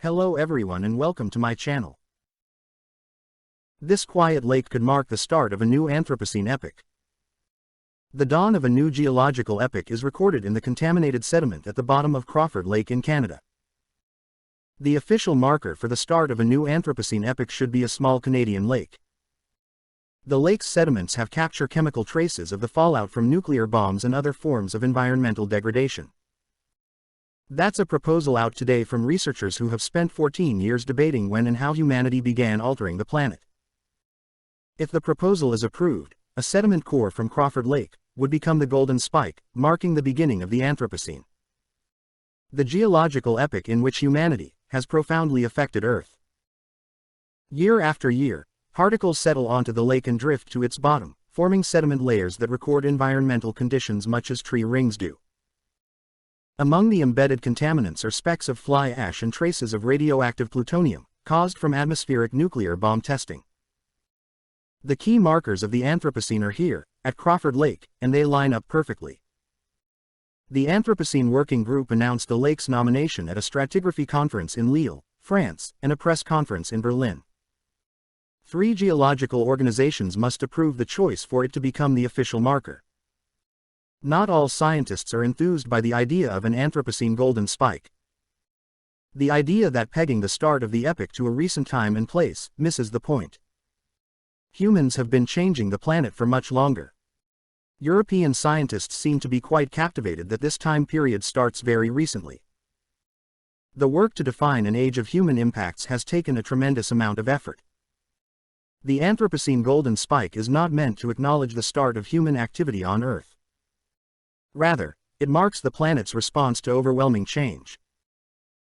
Hello everyone and welcome to my channel. This quiet lake could mark the start of a new Anthropocene epoch. The dawn of a new geological epoch is recorded in the contaminated sediment at the bottom of Crawford Lake in Canada. The official marker for the start of a new Anthropocene epoch should be a small Canadian lake. The lake's sediments have captured chemical traces of the fallout from nuclear bombs and other forms of environmental degradation. That's a proposal out today from researchers who have spent 14 years debating when and how humanity began altering the planet. If the proposal is approved, a sediment core from Crawford Lake would become the golden spike, marking the beginning of the Anthropocene, the geological epoch in which humanity has profoundly affected Earth. Year after year, particles settle onto the lake and drift to its bottom, forming sediment layers that record environmental conditions much as tree rings do. Among the embedded contaminants are specks of fly ash and traces of radioactive plutonium, caused from atmospheric nuclear bomb testing. The key markers of the Anthropocene are here, at Crawford Lake, and they line up perfectly. The Anthropocene Working Group announced the lake's nomination at a stratigraphy conference in Lille, France, and a press conference in Berlin. 3 geological organizations must approve the choice for it to become the official marker. Not all scientists are enthused by the idea of an Anthropocene golden spike. The idea that pegging the start of the epoch to a recent time and place misses the point. Humans have been changing the planet for much longer. European scientists seem to be quite captivated that this time period starts very recently. The work to define an age of human impacts has taken a tremendous amount of effort. The Anthropocene golden spike is not meant to acknowledge the start of human activity on Earth. Rather, it marks the planet's response to overwhelming change.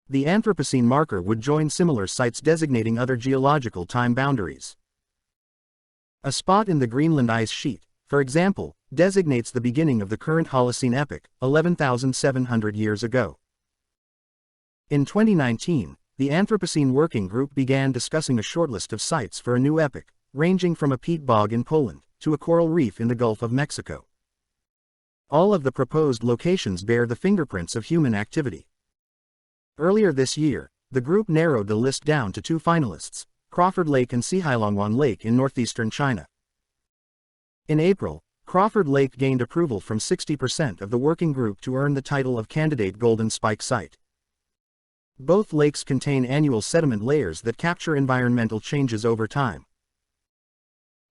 The Anthropocene marker would join similar sites designating other geological time boundaries. A spot in the Greenland ice sheet, for example, designates the beginning of the current Holocene epoch, 11,700 years ago. In 2019, the Anthropocene Working Group began discussing a shortlist of sites for a new epoch, ranging from a peat bog in Poland to a coral reef in the Gulf of Mexico. All of the proposed locations bear the fingerprints of human activity. Earlier this year, the group narrowed the list down to 2 finalists, Crawford Lake and Sihailongwan Lake in northeastern China. In April, Crawford Lake gained approval from 60% of the working group to earn the title of candidate golden spike site. Both lakes contain annual sediment layers that capture environmental changes over time.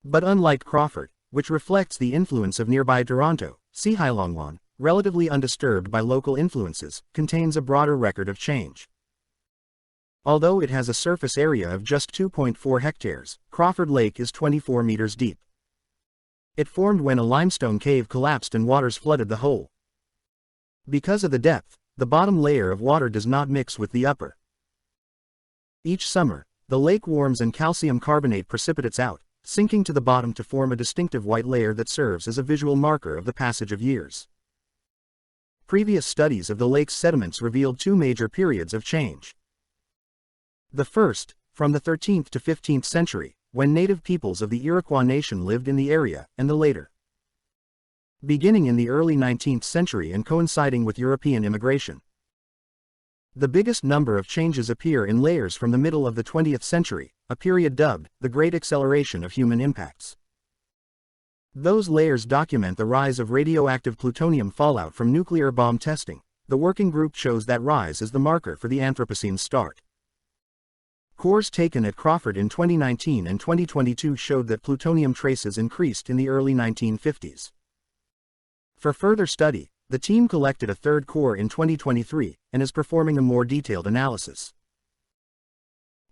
But unlike Crawford, which reflects the influence of nearby Toronto, Sihailongwan, relatively undisturbed by local influences, contains a broader record of change. Although it has a surface area of just 2.4 hectares, Crawford Lake is 24 meters deep. It formed when a limestone cave collapsed and waters flooded the hole. Because of the depth, the bottom layer of water does not mix with the upper. Each summer, the lake warms and calcium carbonate precipitates out, sinking to the bottom to form a distinctive white layer that serves as a visual marker of the passage of years. Previous studies of the lake's sediments revealed 2 major periods of change. The first, from the 13th to 15th century, when native peoples of the Iroquois nation lived in the area, and the later. Beginning in the early 19th century and coinciding with European immigration. The biggest number of changes appear in layers from the middle of the 20th century, a period dubbed the Great Acceleration of Human Impacts. Those layers document the rise of radioactive plutonium fallout from nuclear bomb testing. The working group chose that rise as the marker for the Anthropocene's start. Cores taken at Crawford in 2019 and 2022 showed that plutonium traces increased in the early 1950s. For further study, the team collected a 3rd core in 2023 and is performing a more detailed analysis.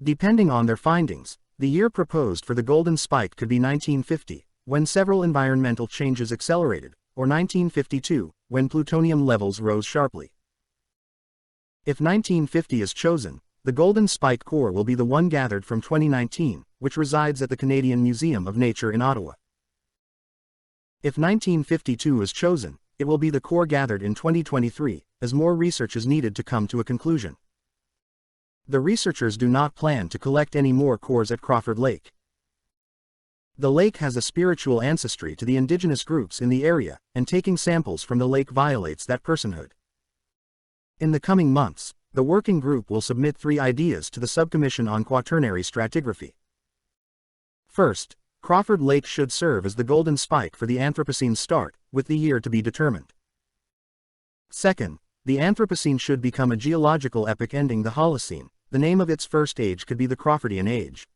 Depending on their findings, the year proposed for the golden spike could be 1950, when several environmental changes accelerated, or 1952, when plutonium levels rose sharply. If 1950 is chosen, the golden spike core will be the one gathered from 2019, which resides at the Canadian Museum of Nature in Ottawa. If 1952 is chosen, it will be the core gathered in 2023, as more research is needed to come to a conclusion. The researchers do not plan to collect any more cores at Crawford Lake. The lake has a spiritual ancestry to the indigenous groups in the area, and taking samples from the lake violates that personhood. In the coming months, The working group will submit 3 ideas to the Subcommission on Quaternary Stratigraphy. First, Crawford Lake should serve as the golden spike for the Anthropocene start, with the year to be determined. Second, the Anthropocene should become a geological epoch ending the Holocene. The name of its first age could be the Crawfordian Age.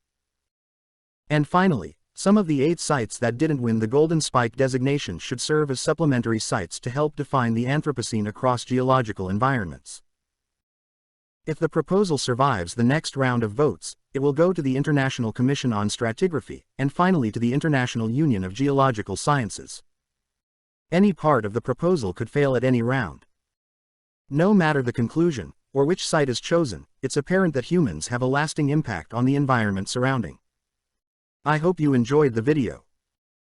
And finally, some of the 8 sites that didn't win the golden spike designation should serve as supplementary sites to help define the Anthropocene across geological environments. If the proposal survives the next round of votes, it will go to the International Commission on Stratigraphy, and finally to the International Union of Geological Sciences. Any part of the proposal could fail at any round. No matter the conclusion, or which site is chosen, it's apparent that humans have a lasting impact on the environment surrounding. I hope you enjoyed the video.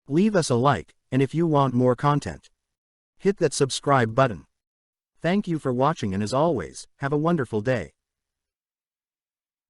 Leave us a like, and if you want more content, hit that subscribe button. Thank you for watching, and as always, have a wonderful day.